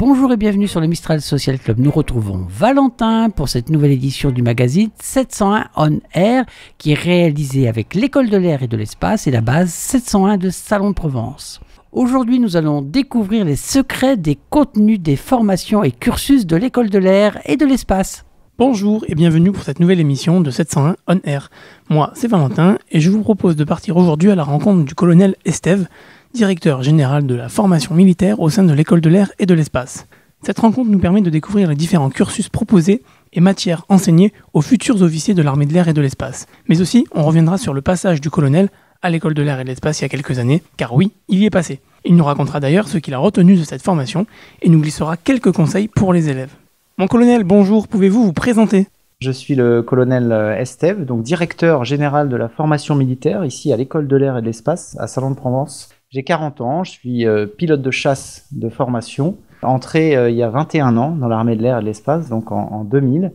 Bonjour et bienvenue sur le Mistral Social Club. Nous retrouvons Valentin pour cette nouvelle édition du magazine 701 On Air qui est réalisée avec l'École de l'air et de l'espace et la base 701 de Salon de Provence. Aujourd'hui, nous allons découvrir les secrets des contenus des formations et cursus de l'École de l'air et de l'espace. Bonjour et bienvenue pour cette nouvelle émission de 701 On Air. Moi, c'est Valentin et je vous propose de partir aujourd'hui à la rencontre du colonel Estève, directeur général de la formation militaire au sein de l'École de l'air et de l'espace. Cette rencontre nous permet de découvrir les différents cursus proposés et matières enseignées aux futurs officiers de l'armée de l'air et de l'espace. Mais aussi, on reviendra sur le passage du colonel à l'École de l'air et de l'espace il y a quelques années, car oui, il y est passé. Il nous racontera d'ailleurs ce qu'il a retenu de cette formation et nous glissera quelques conseils pour les élèves. Mon colonel, bonjour, pouvez-vous vous présenter ? Je suis le colonel Estève, donc directeur général de la formation militaire ici à l'École de l'air et de l'espace à Salon de Provence. J'ai 40 ans, je suis pilote de chasse de formation, entré il y a 21 ans dans l'armée de l'air et de l'espace, donc en 2000.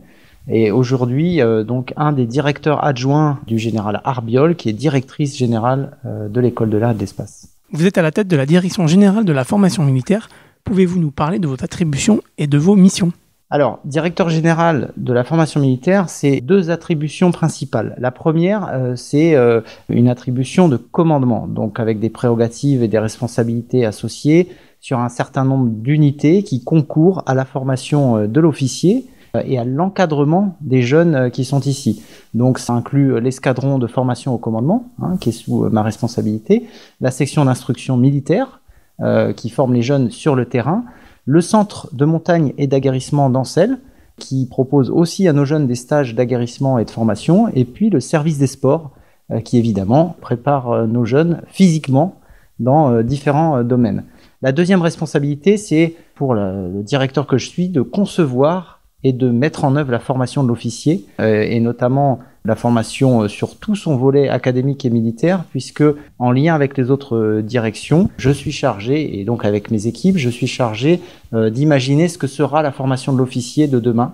Et aujourd'hui, donc un des directeurs adjoints du général Arbiol, qui est directrice générale de l'École de l'air et de l'espace. Vous êtes à la tête de la direction générale de la formation militaire. Pouvez-vous nous parler de votre attribution et de vos missions ? Alors, directeur général de la formation militaire, c'est deux attributions principales. La première, c'est une attribution de commandement, donc avec des prérogatives et des responsabilités associées sur un certain nombre d'unités qui concourent à la formation de l'officier et à l'encadrement des jeunes qui sont ici. Donc ça inclut l'escadron de formation au commandement, qui est sous ma responsabilité, la section d'instruction militaire, qui forme les jeunes sur le terrain, le centre de montagne et d'aguerrissement d'Ancel, qui propose aussi à nos jeunes des stages d'aguerrissement et de formation, et puis le service des sports, qui évidemment prépare nos jeunes physiquement dans différents domaines. La deuxième responsabilité, c'est pour le directeur que je suis de concevoir et de mettre en œuvre la formation de l'officier, et notamment la formation sur tout son volet académique et militaire, puisque en lien avec les autres directions, je suis chargé, et donc avec mes équipes, je suis chargé d'imaginer ce que sera la formation de l'officier de demain,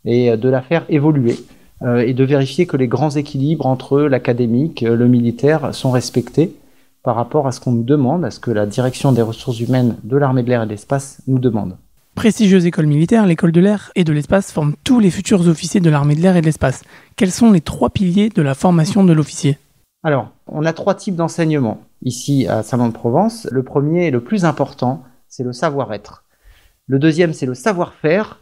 et de la faire évoluer, et de vérifier que les grands équilibres entre l'académique, le militaire sont respectés par rapport à ce qu'on nous demande, à ce que la direction des ressources humaines de l'armée de l'air et de l'espace nous demande. Prestigieuse école militaire, l'École de l'air et de l'espace forme tous les futurs officiers de l'armée de l'air et de l'espace. Quels sont les trois piliers de la formation de l'officier ? Alors, on a trois types d'enseignement ici à Salon de Provence. Le premier et le plus important, c'est le savoir-être. Le deuxième, c'est le savoir-faire.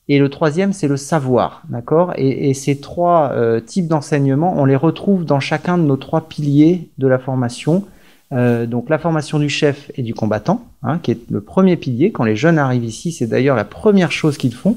Et le troisième, c'est le savoir. D'accord ? Et ces trois types d'enseignement, on les retrouve dans chacun de nos trois piliers de la formation. Donc la formation du chef et du combattant, qui est le premier pilier. Quand les jeunes arrivent ici, c'est d'ailleurs la première chose qu'ils font.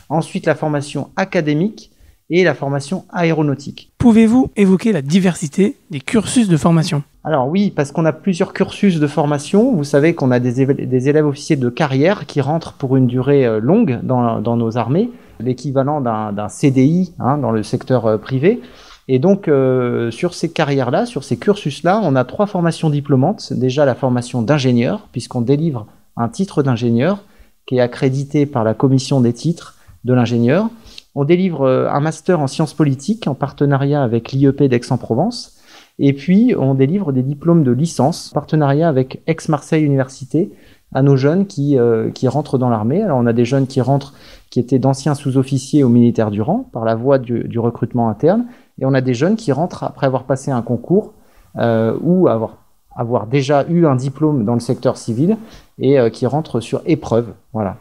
Ensuite, la formation académique et la formation aéronautique. Pouvez-vous évoquer la diversité des cursus de formation ? Alors oui, parce qu'on a plusieurs cursus de formation. Vous savez qu'on a des élèves officiers de carrière qui rentrent pour une durée longue dans nos armées, l'équivalent d'un CDI dans le secteur privé. Et donc, sur ces carrières-là, sur ces cursus-là, on a trois formations diplômantes. Déjà, la formation d'ingénieur, puisqu'on délivre un titre d'ingénieur qui est accrédité par la commission des titres de l'ingénieur. On délivre un master en sciences politiques en partenariat avec l'IEP d'Aix-en-Provence. Et puis, on délivre des diplômes de licence en partenariat avec Aix-Marseille Université à nos jeunes qui rentrent dans l'armée. Alors, on a des jeunes qui rentrent, qui étaient d'anciens sous-officiers au militaire du rang par la voie du recrutement interne. Et on a des jeunes qui rentrent après avoir passé un concours ou avoir déjà eu un diplôme dans le secteur civil et qui rentrent sur épreuve. Voilà.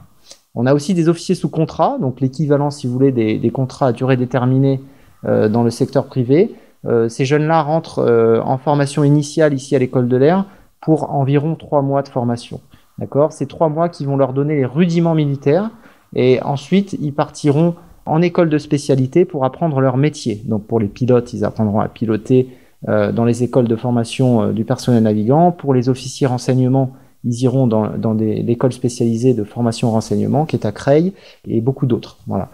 On a aussi des officiers sous contrat, donc l'équivalent, si vous voulez, des contrats à durée déterminée dans le secteur privé. Ces jeunes-là rentrent en formation initiale ici à l'École de l'air pour environ 3 mois de formation. D'accord ? C'est 3 mois qui vont leur donner les rudiments militaires et ensuite ils partiront en école de spécialité pour apprendre leur métier. Donc pour les pilotes, ils apprendront à piloter dans les écoles de formation du personnel navigant. Pour les officiers renseignement, ils iront dans l'école spécialisée de formation renseignement qui est à Creil et beaucoup d'autres. Voilà.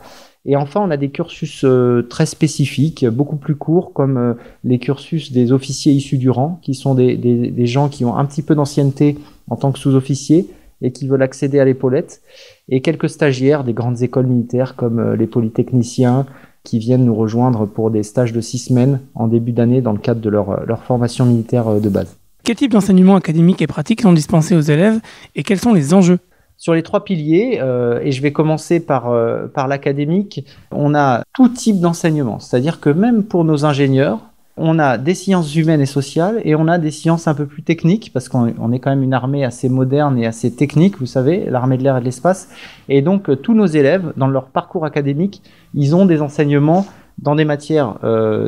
Et enfin, on a des cursus très spécifiques, beaucoup plus courts, comme les cursus des officiers issus du rang, qui sont des gens qui ont un petit peu d'ancienneté en tant que sous-officiers et qui veulent accéder à l'épaulette, et quelques stagiaires des grandes écoles militaires comme les polytechniciens qui viennent nous rejoindre pour des stages de 6 semaines en début d'année dans le cadre de leur formation militaire de base. Quel type d'enseignement académique et pratique sont dispensés aux élèves et quels sont les enjeux ? Sur les 3 piliers, et je vais commencer par l'académique, on a tout type d'enseignement. C'est-à-dire que même pour nos ingénieurs, on a des sciences humaines et sociales et on a des sciences un peu plus techniques parce qu'on est quand même une armée assez moderne et assez technique, vous savez, l'armée de l'air et de l'espace. Et donc, tous nos élèves, dans leur parcours académique, ils ont des enseignements dans des matières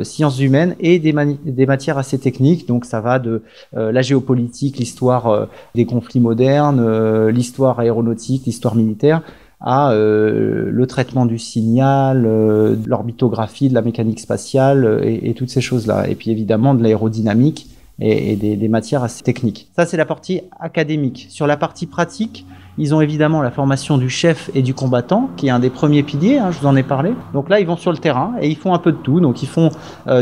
sciences humaines et des matières assez techniques. Donc, ça va de la géopolitique, l'histoire des conflits modernes, l'histoire aéronautique, l'histoire militaire, à le traitement du signal, de l'orbitographie, de la mécanique spatiale et toutes ces choses-là. Et puis évidemment de l'aérodynamique et des matières assez techniques. Ça, c'est la partie académique. Sur la partie pratique, ils ont évidemment la formation du chef et du combattant, qui est un des premiers piliers, je vous en ai parlé. Donc là, ils vont sur le terrain et ils font un peu de tout. Donc ils font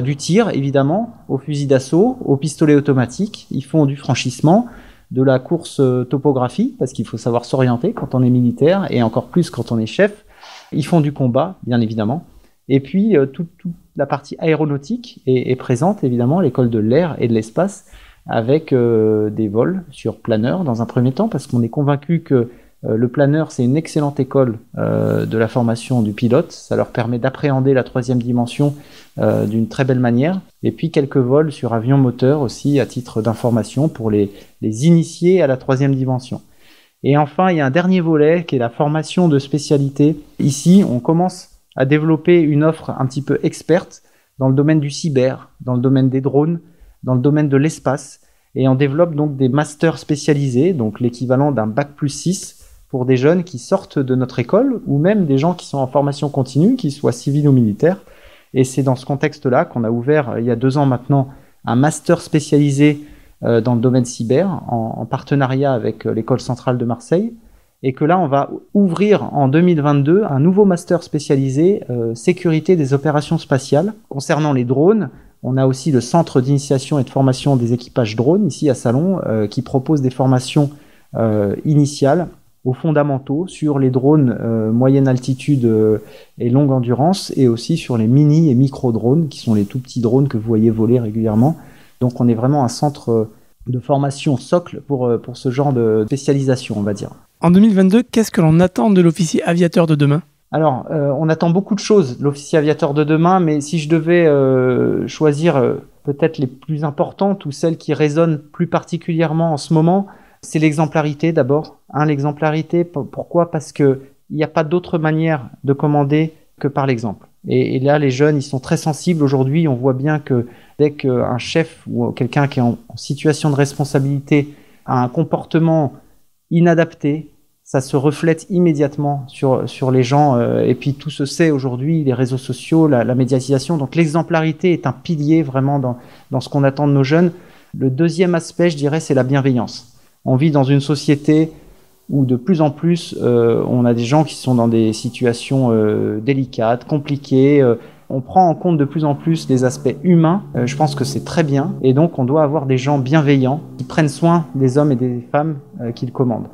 du tir, évidemment, au fusil d'assaut, au pistolet automatique. Ils font du franchissement, de la course topographie, parce qu'il faut savoir s'orienter quand on est militaire, et encore plus quand on est chef. Ils font du combat, bien évidemment. Et puis, toute la partie aéronautique est présente, évidemment, à l'école de l'air et de l'espace, avec des vols sur planeur, dans un premier temps, parce qu'on est convaincu que le planeur, c'est une excellente école de la formation du pilote. Ça leur permet d'appréhender la 3e dimension d'une très belle manière. Et puis quelques vols sur avion moteur aussi, à titre d'information, pour les initier à la 3e dimension. Et enfin, il y a un dernier volet qui est la formation de spécialité. Ici, on commence à développer une offre un petit peu experte dans le domaine du cyber, dans le domaine des drones, dans le domaine de l'espace. Et on développe donc des masters spécialisés, donc l'équivalent d'un bac+6, pour des jeunes qui sortent de notre école, ou même des gens qui sont en formation continue, qu'ils soient civils ou militaires. Et c'est dans ce contexte-là qu'on a ouvert, il y a 2 ans maintenant, un master spécialisé dans le domaine cyber, en partenariat avec l'École centrale de Marseille, et que là, on va ouvrir en 2022 un nouveau master spécialisé sécurité des opérations spatiales. Concernant les drones, on a aussi le centre d'initiation et de formation des équipages drones, ici à Salon, qui propose des formations initiales aux fondamentaux sur les drones moyenne altitude et longue endurance, et aussi sur les mini et micro drones, qui sont les tout petits drones que vous voyez voler régulièrement. Donc on est vraiment un centre de formation socle pour ce genre de spécialisation, on va dire. En 2022, qu'est-ce que l'on attend de l'officier aviateur de demain ? Alors, on attend beaucoup de choses de l'officier aviateur de demain, mais si je devais choisir peut-être les plus importantes ou celles qui résonnent plus particulièrement en ce moment, c'est l'exemplarité d'abord. L'exemplarité, pourquoi ? Parce qu'il n'y a pas d'autre manière de commander que par l'exemple. Et là, les jeunes, ils sont très sensibles aujourd'hui. On voit bien que dès qu'un chef ou quelqu'un qui est en situation de responsabilité a un comportement inadapté, ça se reflète immédiatement sur les gens. Et puis tout se sait aujourd'hui, les réseaux sociaux, la médiatisation. Donc l'exemplarité est un pilier vraiment dans ce qu'on attend de nos jeunes. Le deuxième aspect, je dirais, c'est la bienveillance. On vit dans une société où de plus en plus, on a des gens qui sont dans des situations délicates, compliquées. On prend en compte de plus en plus les aspects humains. Je pense que c'est très bien. Et donc, on doit avoir des gens bienveillants qui prennent soin des hommes et des femmes qu'ils commandent.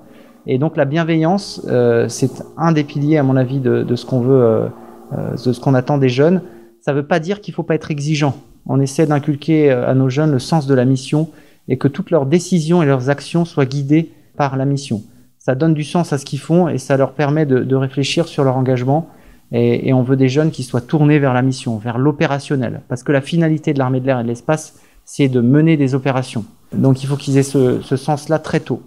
Et donc, la bienveillance, c'est un des piliers, à mon avis, de ce qu'on veut, de ce qu'on attend des jeunes. Ça ne veut pas dire qu'il ne faut pas être exigeant. On essaie d'inculquer à nos jeunes le sens de la mission et que toutes leurs décisions et leurs actions soient guidées par la mission. Ça donne du sens à ce qu'ils font et ça leur permet de réfléchir sur leur engagement. Et on veut des jeunes qui soient tournés vers la mission, vers l'opérationnel. Parce que la finalité de l'armée de l'air et de l'espace, c'est de mener des opérations. Donc il faut qu'ils aient ce sens-là très tôt.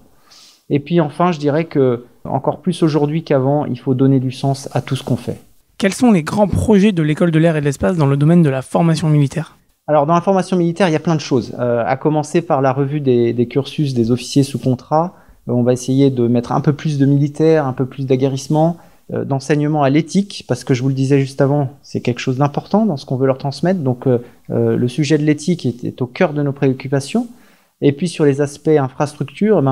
Et puis enfin, je dirais que encore plus aujourd'hui qu'avant, il faut donner du sens à tout ce qu'on fait. Quels sont les grands projets de l'École de l'air et de l'espace dans le domaine de la formation militaire ? Alors dans la formation militaire, il y a plein de choses. À commencer par la revue des cursus des officiers sous contrat. On va essayer de mettre un peu plus de militaires, un peu plus d'aguerrissement, d'enseignement à l'éthique, parce que je vous le disais juste avant, c'est quelque chose d'important dans ce qu'on veut leur transmettre. Donc le sujet de l'éthique est au cœur de nos préoccupations. Et puis sur les aspects infrastructure,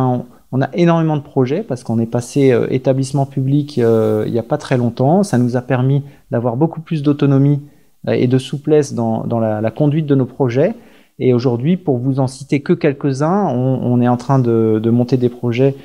on a énormément de projets parce qu'on est passé établissement public il n'y a pas très longtemps. Ça nous a permis d'avoir beaucoup plus d'autonomie et de souplesse dans la conduite de nos projets. Et aujourd'hui, pour vous en citer que quelques-uns, on est en train de monter des projets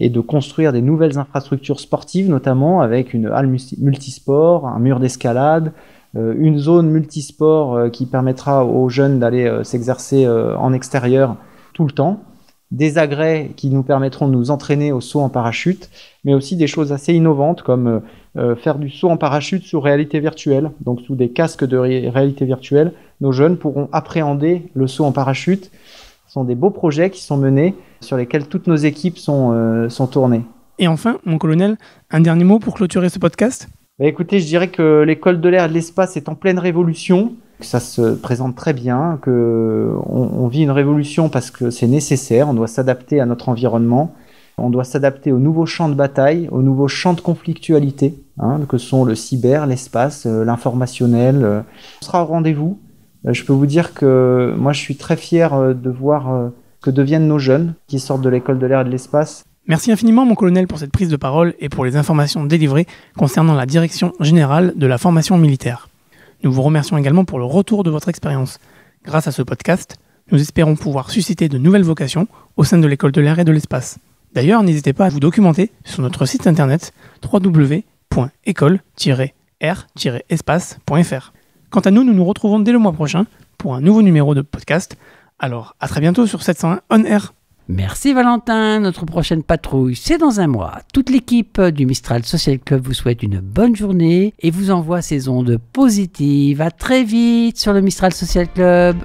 et de construire des nouvelles infrastructures sportives, notamment avec une halle multisport, un mur d'escalade, une zone multisport qui permettra aux jeunes d'aller s'exercer en extérieur tout le temps. des agrès qui nous permettront de nous entraîner au saut en parachute, mais aussi des choses assez innovantes comme faire du saut en parachute sous réalité virtuelle. Donc sous des casques de réalité virtuelle, nos jeunes pourront appréhender le saut en parachute. Ce sont des beaux projets qui sont menés, sur lesquels toutes nos équipes sont tournées. Et enfin, mon colonel, un dernier mot pour clôturer ce podcast ? Écoutez, je dirais que l'école de l'air et de l'espace est en pleine révolution. Ça se présente très bien, qu'on vit une révolution parce que c'est nécessaire, on doit s'adapter à notre environnement, on doit s'adapter aux nouveaux champs de bataille, aux nouveaux champs de conflictualité, que sont le cyber, l'espace, l'informationnel. On sera au rendez-vous. Je peux vous dire que moi je suis très fier de voir que deviennent nos jeunes qui sortent de l'école de l'air et de l'espace. Merci infiniment mon colonel pour cette prise de parole et pour les informations délivrées concernant la direction générale de la formation militaire. Nous vous remercions également pour le retour de votre expérience. Grâce à ce podcast, nous espérons pouvoir susciter de nouvelles vocations au sein de l'école de l'air et de l'espace. D'ailleurs, n'hésitez pas à vous documenter sur notre site internet www.école-r-espace.fr. Quant à nous, nous nous retrouvons dès le mois prochain pour un nouveau numéro de podcast. Alors, à très bientôt sur 701 On Air. Merci Valentin, notre prochaine patrouille, c'est dans un mois. Toute l'équipe du Mistral Social Club vous souhaite une bonne journée et vous envoie ses ondes positives. À très vite sur le Mistral Social Club.